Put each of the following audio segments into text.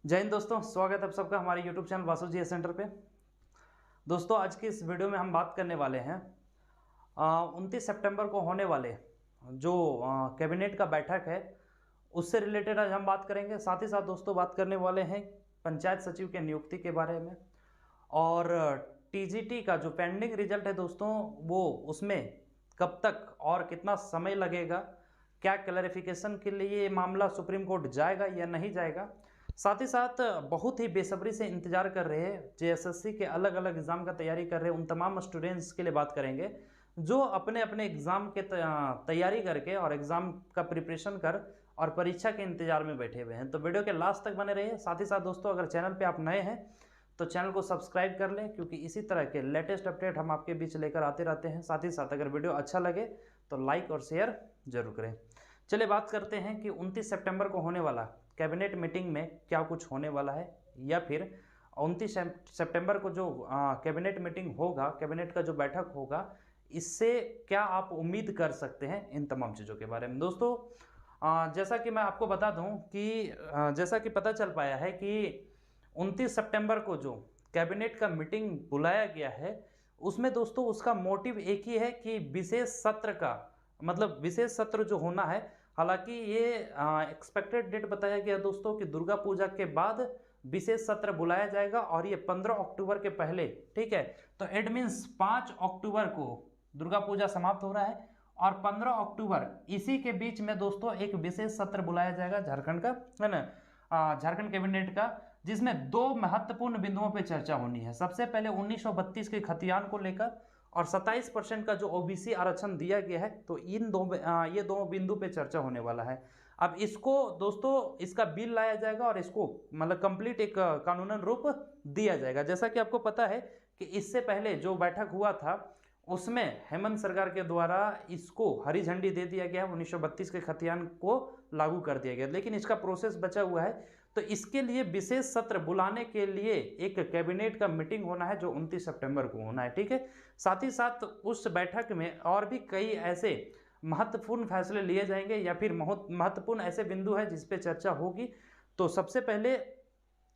जय हिंद दोस्तों, स्वागत है आप सबका हमारे YouTube चैनल वासु जी सेंटर पे। दोस्तों आज की इस वीडियो में हम बात करने वाले हैं 29 सितंबर को होने वाले जो कैबिनेट का बैठक है उससे रिलेटेड आज हम बात करेंगे। साथ ही साथ दोस्तों बात करने वाले हैं पंचायत सचिव के नियुक्ति के बारे में और TGT का जो पेंडिंग रिजल्ट है दोस्तों वो उसमें कब तक और कितना समय लगेगा, क्या क्लैरिफिकेशन के लिए ये मामला सुप्रीम कोर्ट जाएगा या नहीं जाएगा। साथ ही साथ बहुत ही बेसब्री से इंतजार कर रहे हैं JSSC के अलग अलग एग्जाम का तैयारी कर रहे हैं उन तमाम स्टूडेंट्स के लिए बात करेंगे जो अपने अपने एग्जाम के तैयारी करके और एग्जाम का प्रिपरेशन कर और परीक्षा के इंतजार में बैठे हुए हैं। तो वीडियो के लास्ट तक बने रहिए। साथ ही साथ दोस्तों अगर चैनल पे आप नए हैं तो चैनल को सब्सक्राइब कर लें क्योंकि इसी तरह के लेटेस्ट अपडेट हम आपके बीच लेकर आते रहते हैं। साथ ही साथ अगर वीडियो अच्छा लगे तो लाइक और शेयर जरूर करें। चलिए बात करते हैं कि 29 सितंबर को होने वाला कैबिनेट मीटिंग में क्या कुछ होने वाला है या फिर 29 सितंबर को जो कैबिनेट मीटिंग होगा, कैबिनेट का जो बैठक होगा, इससे क्या आप उम्मीद कर सकते हैं इन तमाम चीज़ों के बारे में। दोस्तों जैसा कि मैं आपको बता दूं कि जैसा कि पता चल पाया है कि 29 सितंबर को जो कैबिनेट का मीटिंग बुलाया गया है उसमें दोस्तों उसका मोटिव एक ही है कि विशेष सत्र का मतलब विशेष सत्र जो होना है। हालांकि ये एक्सपेक्टेड डेट बताया गया दोस्तों कि दुर्गा पूजा के बाद विशेष सत्र बुलाया जाएगा और ये 15 अक्टूबर के पहले, ठीक है। तो इट मीन्स 5 अक्टूबर को दुर्गा पूजा समाप्त हो रहा है और 15 अक्टूबर इसी के बीच में दोस्तों एक विशेष सत्र बुलाया जाएगा झारखंड का, है ना, झारखंड कैबिनेट का, जिसमें दो महत्वपूर्ण बिंदुओं पर चर्चा होनी है। सबसे पहले 1932 के खतियान को लेकर और 27% का जो OBC आरक्षण दिया गया है, तो ये दो बिंदु पे चर्चा होने वाला है। अब इसको दोस्तों इसका बिल लाया जाएगा और इसको मतलब कंप्लीट एक कानूनन रूप दिया जाएगा। जैसा कि आपको पता है कि इससे पहले जो बैठक हुआ था उसमें हेमंत सरकार के द्वारा इसको हरी झंडी दे दिया गया, 1932 के खतियान को लागू कर दिया गया, लेकिन इसका प्रोसेस बचा हुआ है। तो इसके लिए विशेष सत्र बुलाने के लिए एक कैबिनेट का मीटिंग होना है जो 29 सितंबर को होना है, ठीक है। साथ ही साथ उस बैठक में और भी कई ऐसे महत्वपूर्ण फैसले लिए जाएंगे या फिर महत्वपूर्ण ऐसे बिंदु है जिस पे चर्चा होगी। तो सबसे पहले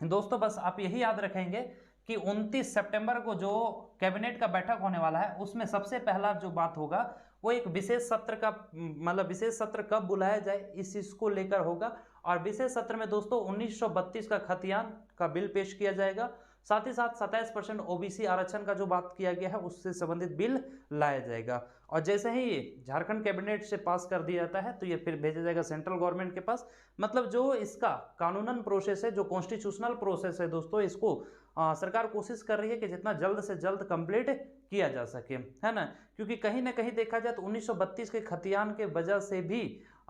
दोस्तों बस आप यही याद रखेंगे कि 29 सितंबर को जो कैबिनेट का बैठक होने वाला है उसमें सबसे पहला जो बात होगा वो एक विशेष सत्र का मतलब विशेष सत्र कब बुलाया जाए इस चीज को लेकर होगा। और विशेष सत्र में दोस्तों 1932 का खतियान का बिल पेश किया जाएगा। साथ ही साथ 27% OBC आरक्षण का जो बात किया गया है उससे संबंधित बिल लाया जाएगा। और जैसे ही ये झारखंड कैबिनेट से पास कर दिया जाता है तो ये फिर भेजा जाएगा सेंट्रल गवर्नमेंट के पास। मतलब जो इसका कानूनन प्रोसेस है, जो कॉन्स्टिट्यूशनल प्रोसेस है दोस्तों, इसको सरकार कोशिश कर रही है कि जितना जल्द से जल्द कंप्लीट किया जा सके, है ना, क्योंकि कहीं ना कहीं देखा जाए तो 1932 के खतियान के वजह से भी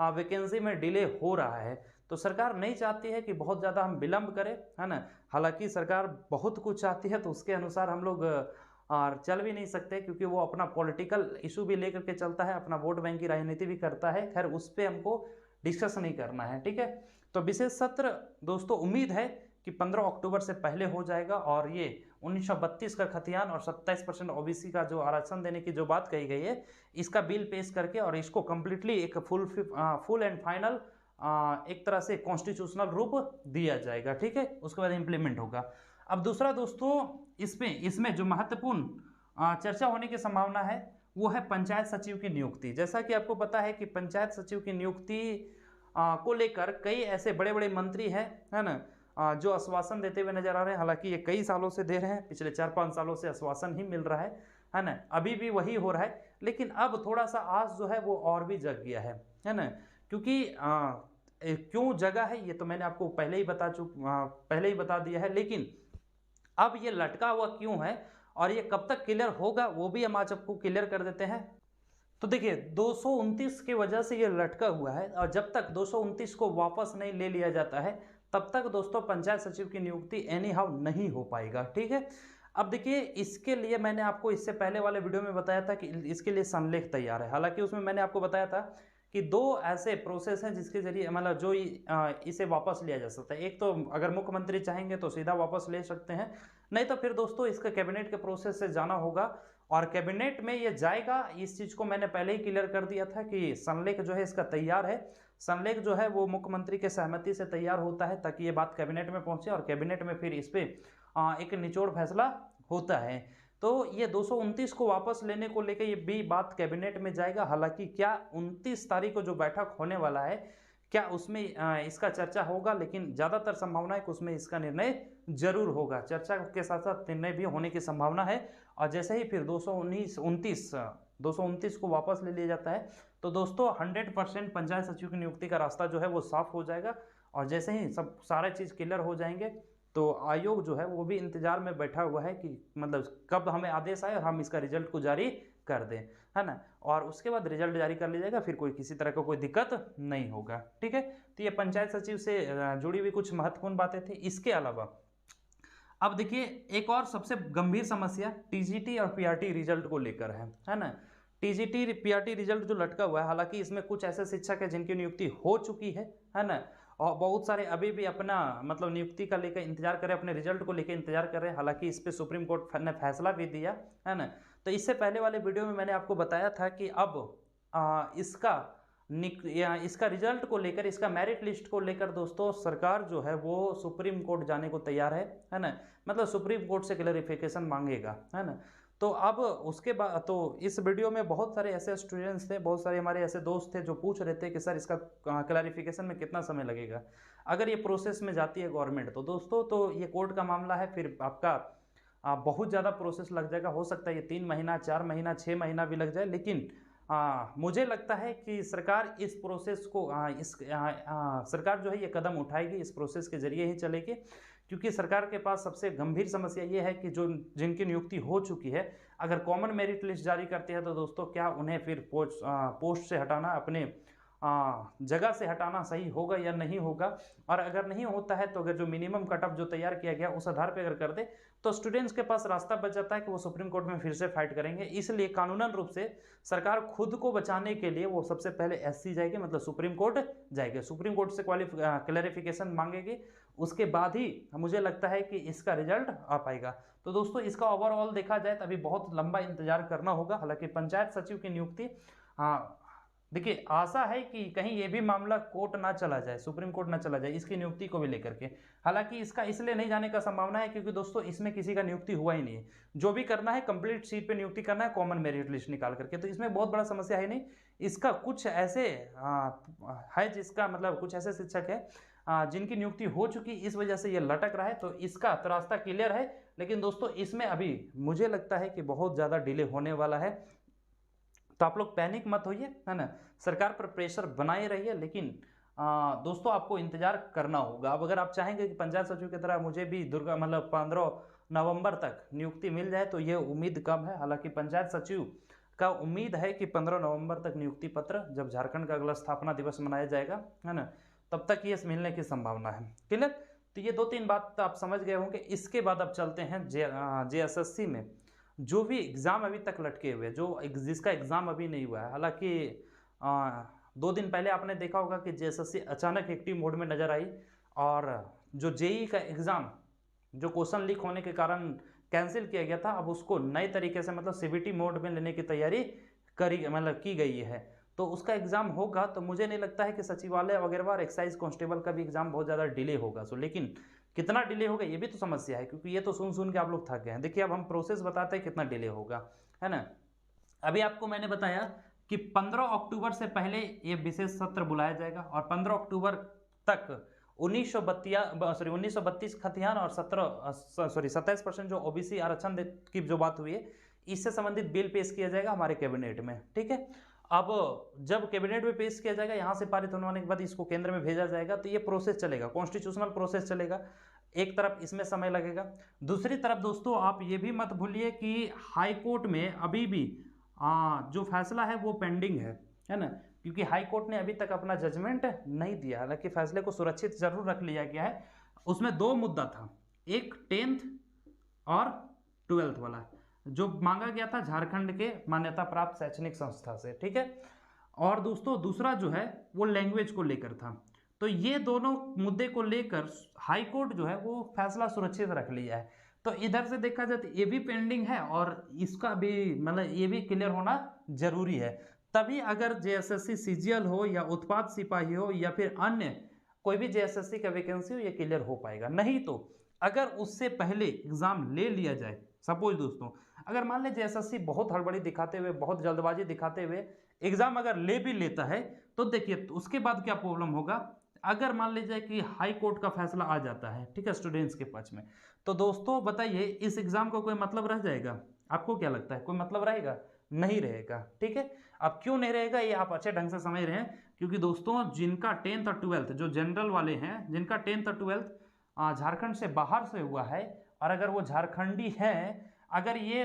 वैकेंसी में डिले हो रहा है। तो सरकार नहीं चाहती है कि बहुत ज़्यादा हम विलंब करें, है ना। हालांकि सरकार बहुत कुछ चाहती है तो उसके अनुसार हम लोग चल भी नहीं सकते क्योंकि वो अपना पॉलिटिकल इशू भी लेकर के चलता है, अपना वोट बैंक की राजनीति भी करता है। खैर उस पर हमको डिस्कस नहीं करना है, ठीक है। तो विशेष सत्र दोस्तों उम्मीद है कि 15 अक्टूबर से पहले हो जाएगा और ये 1932 का खतियान और 27% OBC का जो आरक्षण देने की जो बात कही गई है इसका बिल पेश करके और इसको कंप्लीटली एक फुल एंड फाइनल एक तरह से कॉन्स्टिट्यूशनल रूप दिया जाएगा, ठीक है। उसके बाद इंप्लीमेंट होगा। अब दूसरा दोस्तों इसमें जो महत्वपूर्ण चर्चा होने की संभावना है वो है पंचायत सचिव की नियुक्ति। जैसा कि आपको पता है कि पंचायत सचिव की नियुक्ति को लेकर कई ऐसे बड़े बड़े मंत्री हैं, है ना, जो आश्वासन देते हुए नजर आ रहे हैं। हालांकि ये कई सालों से दे रहे हैं, पिछले 4-5 सालों से आश्वासन ही मिल रहा है ना, अभी भी वही हो रहा है। लेकिन अब थोड़ा सा आस जो है वो और भी जग गया है ना, क्योंकि क्यों जगह है ये तो मैंने आपको पहले ही बता दिया है। लेकिन अब ये लटका हुआ क्यों है और ये कब तक क्लियर होगा वो भी हम आज आपको क्लियर कर देते हैं। तो देखिए 229 की वजह से ये लटका हुआ है और जब तक 229 को वापस नहीं ले लिया जाता है तब तक दोस्तों पंचायत सचिव की नियुक्ति एनी हाउ नहीं हो पाएगा, ठीक है। अब देखिए इसके लिए मैंने आपको इससे पहले वाले वीडियो में बताया था कि इसके लिए संलेख तैयार है। हालांकि उसमें मैंने आपको बताया था कि दो ऐसे प्रोसेस हैं जिसके जरिए मतलब जो इसे वापस लिया जा सकता है। एक तो अगर मुख्यमंत्री चाहेंगे तो सीधा वापस ले सकते हैं, नहीं तो फिर दोस्तों इसका कैबिनेट के प्रोसेस से जाना होगा और कैबिनेट में ये जाएगा। इस चीज़ को मैंने पहले ही क्लियर कर दिया था कि संलेख जो है इसका तैयार है। संलेख जो है वो मुख्यमंत्री के सहमति से तैयार होता है ताकि ये बात कैबिनेट में पहुंचे और कैबिनेट में फिर इस पे एक निचोड़ फैसला होता है। तो ये 229 को वापस लेने को लेकर ये भी बात कैबिनेट में जाएगा। हालांकि क्या 29 तारीख को जो बैठक होने वाला है क्या उसमें इसका चर्चा होगा, लेकिन ज़्यादातर संभावना है कि उसमें इसका निर्णय जरूर होगा। चर्चा के साथ साथ निर्णय भी होने की संभावना है। और जैसे ही फिर 229 को वापस ले लिया जाता है तो दोस्तों 100% पंचायत सचिव की नियुक्ति का रास्ता जो है वो साफ हो जाएगा। और जैसे ही सब सारे चीज़ क्लियर हो जाएंगे तो आयोग जो है वो भी इंतजार में बैठा हुआ है कि मतलब कब हमें आदेश आए और हम इसका रिजल्ट को जारी कर दें, है ना। और उसके बाद रिजल्ट जारी कर लिया जाएगा, फिर कोई किसी तरह का कोई दिक्कत नहीं होगा, ठीक है। तो ये पंचायत सचिव से जुड़ी हुई कुछ महत्वपूर्ण बातें थी। इसके अलावा अब देखिए एक और सबसे गंभीर समस्या टीजीटी और पीआरटी रिजल्ट को लेकर है ना। टीजीटी पीआरटी रिजल्ट जो लटका हुआ है, हालांकि इसमें कुछ ऐसे शिक्षक है जिनकी नियुक्ति हो चुकी है ना, और बहुत सारे अभी भी अपना मतलब नियुक्ति का लेकर इंतजार कर रहे हैं, अपने रिजल्ट को लेकर इंतजार कर रहे हैं। हालांकि इस पे सुप्रीम कोर्ट ने फैसला भी दिया है ना। तो इससे पहले वाले वीडियो में मैंने आपको बताया था कि अब इसका रिजल्ट को लेकर, इसका मेरिट लिस्ट को लेकर दोस्तों सरकार जो है वो सुप्रीम कोर्ट जाने को तैयार है ना। मतलब सुप्रीम कोर्ट से क्लैरिफिकेशन मांगेगा, है ना। तो अब उसके बाद तो इस वीडियो में बहुत सारे ऐसे स्टूडेंट्स थे, बहुत सारे हमारे ऐसे दोस्त थे जो पूछ रहे थे कि सर इसका क्लैरिफिकेशन में कितना समय लगेगा अगर ये प्रोसेस में जाती है गवर्नमेंट। तो दोस्तों तो ये कोर्ट का मामला है, फिर आपका बहुत ज़्यादा प्रोसेस लग जाएगा। हो सकता है ये 3 महीना, 4 महीना, 6 महीना भी लग जाए, लेकिन मुझे लगता है कि सरकार इस प्रोसेस को सरकार जो है ये कदम उठाएगी, इस प्रोसेस के जरिए ही चलेगी। क्योंकि सरकार के पास सबसे गंभीर समस्या ये है कि जो जिनकी नियुक्ति हो चुकी है, अगर कॉमन मेरिट लिस्ट जारी करते हैं तो दोस्तों क्या उन्हें फिर पोस्ट से हटाना, अपने जगह से हटाना सही होगा या नहीं होगा। और अगर नहीं होता है तो अगर जो मिनिमम कटऑफ जो तैयार किया गया उस आधार पर अगर कर दे तो स्टूडेंट्स के पास रास्ता बच जाता है कि वो सुप्रीम कोर्ट में फिर से फाइट करेंगे। इसलिए कानूनन रूप से सरकार खुद को बचाने के लिए वो सबसे पहले एससी जाएगी, मतलब सुप्रीम कोर्ट जाएगी, सुप्रीम कोर्ट से क्लैरिफिकेशन मांगेगी। उसके बाद ही मुझे लगता है कि इसका रिजल्ट आ पाएगा। तो दोस्तों इसका ओवरऑल देखा जाए तो अभी बहुत लंबा इंतजार करना होगा। हालांकि पंचायत सचिव की नियुक्ति देखिए आशा है कि कहीं ये भी मामला कोर्ट ना चला जाए, सुप्रीम कोर्ट ना चला जाए इसकी नियुक्ति को भी लेकर के। हालांकि इसका इसलिए नहीं जाने का संभावना है क्योंकि दोस्तों इसमें किसी का नियुक्ति हुआ ही नहीं है। जो भी करना है कंप्लीट सीट पे नियुक्ति करना है कॉमन मेरिट लिस्ट निकाल करके, तो इसमें बहुत बड़ा समस्या है नहीं। इसका कुछ ऐसे है जिसका मतलब कुछ ऐसे शिक्षक है जिनकी नियुक्ति हो चुकी, इस वजह से ये लटक रहा है। तो इसका तो रास्ता क्लियर है, लेकिन दोस्तों इसमें अभी मुझे लगता है कि बहुत ज़्यादा डिले होने वाला है। तो आप लोग पैनिक मत होइए, है ना। सरकार पर प्रेशर बनाए रहिए, लेकिन दोस्तों आपको इंतजार करना होगा। अब अगर आप चाहेंगे कि पंचायत सचिव की तरह मुझे भी 15 नवंबर तक नियुक्ति मिल जाए तो ये उम्मीद कम है। हालांकि पंचायत सचिव का उम्मीद है कि 15 नवंबर तक नियुक्ति पत्र, जब झारखंड का अगला स्थापना दिवस मनाया जाएगा, है ना, तब तक ये मिलने की संभावना है। क्लियर। तो ये 2-3 बात आप समझ गए होंगे। इसके बाद अब चलते हैं JSSC में जो भी एग्ज़ाम अभी तक लटके हुए, जिसका एग्ज़ाम अभी नहीं हुआ है। हालांकि 2 दिन पहले आपने देखा होगा कि JSSC अचानक एक्टिव मोड में नज़र आई, और जो JEE का एग्ज़ाम जो क्वेश्चन लीक होने के कारण कैंसिल किया गया था, अब उसको नए तरीके से मतलब CBT मोड में लेने की तैयारी की गई है। तो उसका एग्ज़ाम होगा। तो मुझे नहीं लगता है कि सचिवालय वगैरह और एक्साइज कांस्टेबल का भी एग्ज़ाम बहुत ज़्यादा डिले होगा। लेकिन कितना डिले होगा ये भी तो समस्या है, क्योंकि ये तो सुन के आप लोग थक गए हैं। देखिए अब हम प्रोसेस बताते हैं कितना डिले होगा, है ना। अभी आपको मैंने बताया कि 15 अक्टूबर से पहले ये विशेष सत्र बुलाया जाएगा, और 15 अक्टूबर तक 1932 खतिहान और 27% जो OBC आरक्षण की जो बात हुई है, इससे संबंधित बिल पेश किया जाएगा हमारे कैबिनेट में, ठीक है। अब जब कैबिनेट में पेश किया जाएगा, यहाँ से पारित होने के बाद इसको केंद्र में भेजा जाएगा, तो ये प्रोसेस चलेगा, कॉन्स्टिट्यूशनल प्रोसेस चलेगा। एक तरफ इसमें समय लगेगा, दूसरी तरफ दोस्तों आप ये भी मत भूलिए कि हाई कोर्ट में अभी भी जो फैसला है वो पेंडिंग है ना, क्योंकि हाई कोर्ट ने अभी तक अपना जजमेंट नहीं दिया। हालांकि फैसले को सुरक्षित जरूर रख लिया गया है। उसमें 2 मुद्दा था, एक 10th और 12th वाला जो मांगा गया था झारखंड के मान्यता प्राप्त शैक्षणिक संस्था से, ठीक है। और दोस्तों दूसरा जो है वो लैंग्वेज को लेकर था। तो ये दोनों मुद्दे को लेकर हाई कोर्ट जो है वो फैसला सुरक्षित रख लिया है। तो इधर से देखा जाए तो ये भी पेंडिंग है, और इसका भी मतलब ये भी क्लियर होना जरूरी है, तभी अगर जेएसएससी सीजीएल हो या उत्पाद सिपाही हो या फिर अन्य कोई भी जेएसएससी का वैकेंसी हो, ये क्लियर हो पाएगा। नहीं तो अगर उससे पहले एग्जाम ले लिया जाए, सपोज दोस्तों अगर मान लें जेएसएससी बहुत हड़बड़ी दिखाते हुए, बहुत जल्दबाजी दिखाते हुए एग्जाम अगर ले भी लेता है, तो देखिए तो उसके बाद क्या प्रॉब्लम होगा। अगर मान लीजिए कि हाई कोर्ट का फैसला आ जाता है, ठीक है, स्टूडेंट्स के पक्ष में, तो दोस्तों बताइए इस एग्जाम को कोई मतलब रह जाएगा? आपको क्या लगता है, कोई मतलब रहेगा? नहीं रहेगा। ठीक है, अब क्यों नहीं रहेगा ये आप अच्छे ढंग से समझ रहे हैं, क्योंकि दोस्तों जिनका 10th और 12th जो जनरल वाले हैं, जिनका 10th और 12th झारखंड से बाहर से हुआ है, और अगर वो झारखंडी हैं, अगर ये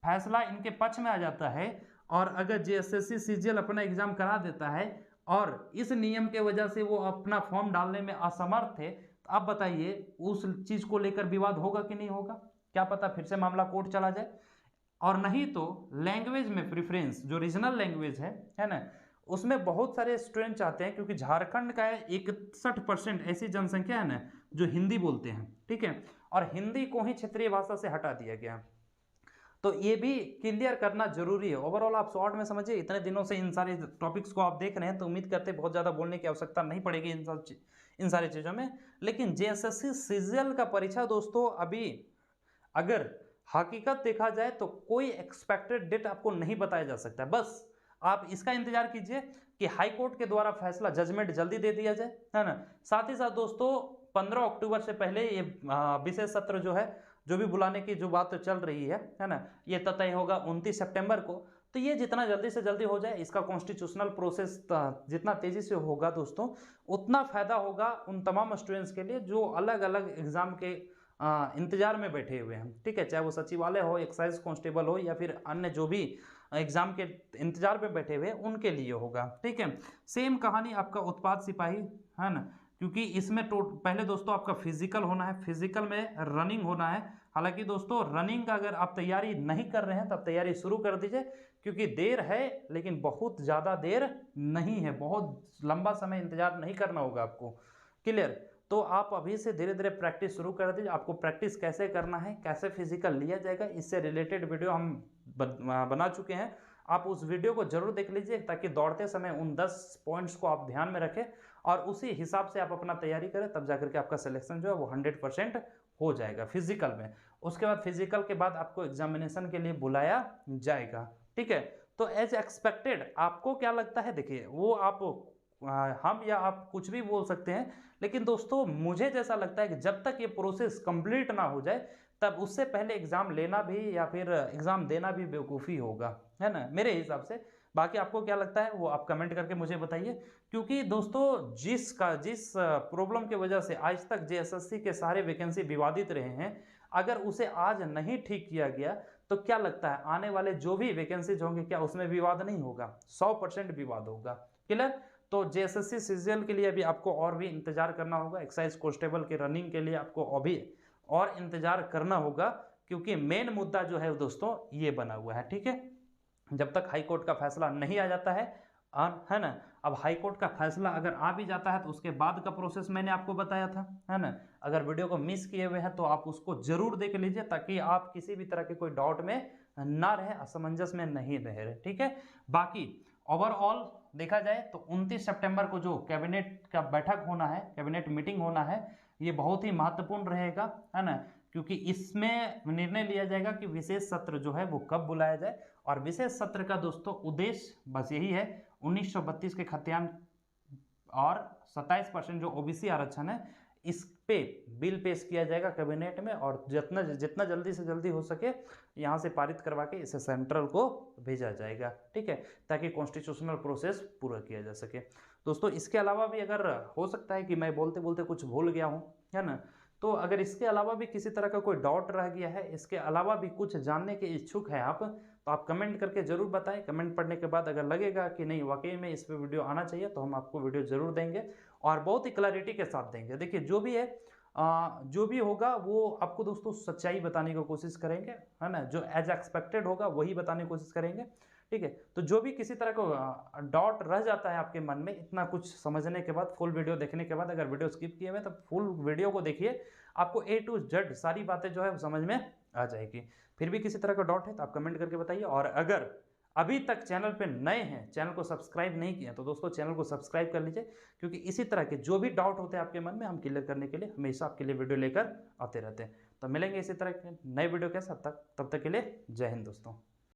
फैसला इनके पक्ष में आ जाता है और अगर जेएसएससी सीजीएल अपना एग्जाम करा देता है और इस नियम के वजह से वो अपना फॉर्म डालने में असमर्थ थे, तो आप बताइए उस चीज को लेकर विवाद होगा कि नहीं होगा? क्या पता फिर से मामला कोर्ट चला जाए। और नहीं तो लैंग्वेज में प्रेफरेंस, जो रीजनल लैंग्वेज है ना, उसमें बहुत सारे स्टूडेंट चाहते हैं, क्योंकि झारखंड का 61% ऐसी जनसंख्या है ना जो हिंदी बोलते हैं, ठीक है, और हिंदी को ही क्षेत्रीय भाषा से हटा दिया गया। तो ये भी क्लियर करना जरूरी है। ओवरऑल आप शॉर्ट में समझिए, इतने दिनों से इन सारे टॉपिक्स को आप देख रहे हैं, तो उम्मीद करते बहुत ज़्यादा बोलने की आवश्यकता नहीं पड़ेगी इन सारी चीज़ों में। लेकिन जेएसएससी सीजीएल का परीक्षा दोस्तों अभी अगर हकीकत देखा जाए तो कोई एक्सपेक्टेड डेट आपको नहीं बताया जा सकता। बस आप इसका इंतजार कीजिए कि हाई कोर्ट के द्वारा फैसला, जजमेंट जल्दी दे दिया जाए, है ना। साथ ही साथ दोस्तों 15 अक्टूबर से पहले ये विशेष सत्र जो है, जो भी बुलाने की जो बात चल रही है ना, ये तय होगा 29 सितंबर को। तो ये जितना जल्दी से जल्दी हो जाए, इसका कॉन्स्टिट्यूशनल प्रोसेस जितना तेजी से होगा दोस्तों, उतना फायदा होगा उन तमाम स्टूडेंट्स के लिए जो अलग अलग एग्जाम के इंतजार में बैठे हुए हैं, ठीक है, चाहे वो सचिवालय हो, एक्साइज कांस्टेबल हो, या फिर अन्य जो भी एग्जाम के इंतजार में बैठे हुए उनके लिए होगा। ठीक है, सेम कहानी आपका उत्पाद सिपाही, है ना, क्योंकि इसमें पहले दोस्तों आपका फिजिकल होना है, फिजिकल में रनिंग होना है। हालांकि दोस्तों रनिंग का अगर आप तैयारी नहीं कर रहे हैं तब तैयारी शुरू कर दीजिए, क्योंकि देर है लेकिन बहुत ज़्यादा देर नहीं है, बहुत लंबा समय इंतजार नहीं करना होगा आपको। क्लियर? तो आप अभी से धीरे धीरे प्रैक्टिस शुरू कर दीजिए। आपको प्रैक्टिस कैसे करना है, कैसे फिजिकल लिया जाएगा, इससे रिलेटेड वीडियो हम बना चुके हैं। आप उस वीडियो को जरूर देख लीजिए, ताकि दौड़ते समय उन 10 पॉइंट्स को आप ध्यान में रखें और उसी हिसाब से आप अपना तैयारी करें, तब जाकर के आपका सिलेक्शन जो है वो 100% हो जाएगा फिजिकल में। उसके बाद फिजिकल के बाद आपको एग्जामिनेशन के लिए बुलाया जाएगा। ठीक है, तो एज एक्सपेक्टेड आपको क्या लगता है, देखिए वो आप हम या आप कुछ भी बोल सकते हैं, लेकिन दोस्तों मुझे जैसा लगता है कि जब तक ये प्रोसेस कंप्लीट ना हो जाए, तब उससे पहले एग्जाम लेना भी या फिर एग्जाम देना भी बेवकूफ़ी होगा, है ना, मेरे हिसाब से। बाकी आपको क्या लगता है वो आप कमेंट करके मुझे बताइए, क्योंकि दोस्तों जिस प्रॉब्लम की वजह से आज तक जेएसएससी के सारे वैकेंसी विवादित रहे हैं, अगर उसे आज नहीं ठीक किया गया तो क्या लगता है आने वाले जो भी वैकेंसीज होंगे, क्या उसमें विवाद नहीं होगा? 100% विवाद होगा। क्लियर? तो जेएसएससी सीजीएल के लिए अभी आपको और भी इंतजार करना होगा, एक्साइज कांस्टेबल की रनिंग के लिए आपको अभी और इंतजार करना होगा, क्योंकि मेन मुद्दा जो है दोस्तों ये बना हुआ है। ठीक है, जब तक हाई कोर्ट का फैसला नहीं आ जाता है ना। अब हाई कोर्ट का फैसला अगर आ भी जाता है तो उसके बाद का प्रोसेस मैंने आपको बताया था, है ना। अगर वीडियो को मिस किए हुए हैं तो आप उसको जरूर देख लीजिए, ताकि आप किसी भी तरह के कोई डाउट में ना रहे, असमंजस में नहीं रहे। ठीक है, बाकी ओवरऑल देखा जाए तो 29 सितंबर को जो कैबिनेट का बैठक होना है, कैबिनेट मीटिंग होना है, ये बहुत ही महत्वपूर्ण रहेगा, है ना, क्योंकि इसमें निर्णय लिया जाएगा कि विशेष सत्र जो है वो कब बुलाया जाए। और विशेष सत्र का दोस्तों उद्देश्य बस यही है, 1932 के खतियान और 27% जो ओबीसी आरक्षण है, इस पे बिल पेश किया जाएगा कैबिनेट में, और जितना जल्दी से जल्दी हो सके यहाँ से पारित करवा के इसे सेंट्रल को भेजा जाएगा। ठीक है, ताकि कॉन्स्टिट्यूशनल प्रोसेस पूरा किया जा सके। दोस्तों इसके अलावा भी अगर हो सकता है कि मैं बोलते बोलते कुछ भूल गया हूँ, है ना, तो अगर इसके अलावा भी किसी तरह का कोई डाउट रह गया है, इसके अलावा भी कुछ जानने के इच्छुक हैं आप, तो आप कमेंट करके जरूर बताएं। कमेंट पढ़ने के बाद अगर लगेगा कि नहीं वाकई में इस पे वीडियो आना चाहिए, तो हम आपको वीडियो जरूर देंगे और बहुत ही क्लैरिटी के साथ देंगे। देखिए जो भी है जो भी होगा वो आपको दोस्तों सच्चाई बताने की कोशिश करेंगे, है ना, जो एज एक्सपेक्टेड होगा वही बताने की कोशिश करेंगे। ठीक है, तो जो भी किसी तरह का डाउट रह जाता है आपके मन में, इतना कुछ समझने के बाद, फुल वीडियो देखने के बाद, अगर वीडियो स्किप किए हुए तो फुल वीडियो को देखिए, आपको A to Z सारी बातें जो है समझ में आ जाएगी। फिर भी किसी तरह का डाउट है तो आप कमेंट करके बताइए, और अगर अभी तक चैनल पे नए हैं, चैनल को सब्सक्राइब नहीं किया, तो दोस्तों चैनल को सब्सक्राइब कर लीजिए, क्योंकि इसी तरह के जो भी डाउट होते हैं आपके मन में हम क्लियर करने के लिए हमेशा आपके लिए वीडियो लेकर आते रहते हैं। तो मिलेंगे इसी तरह के नए वीडियो के साथ, तब तक के लिए जय हिंद दोस्तों।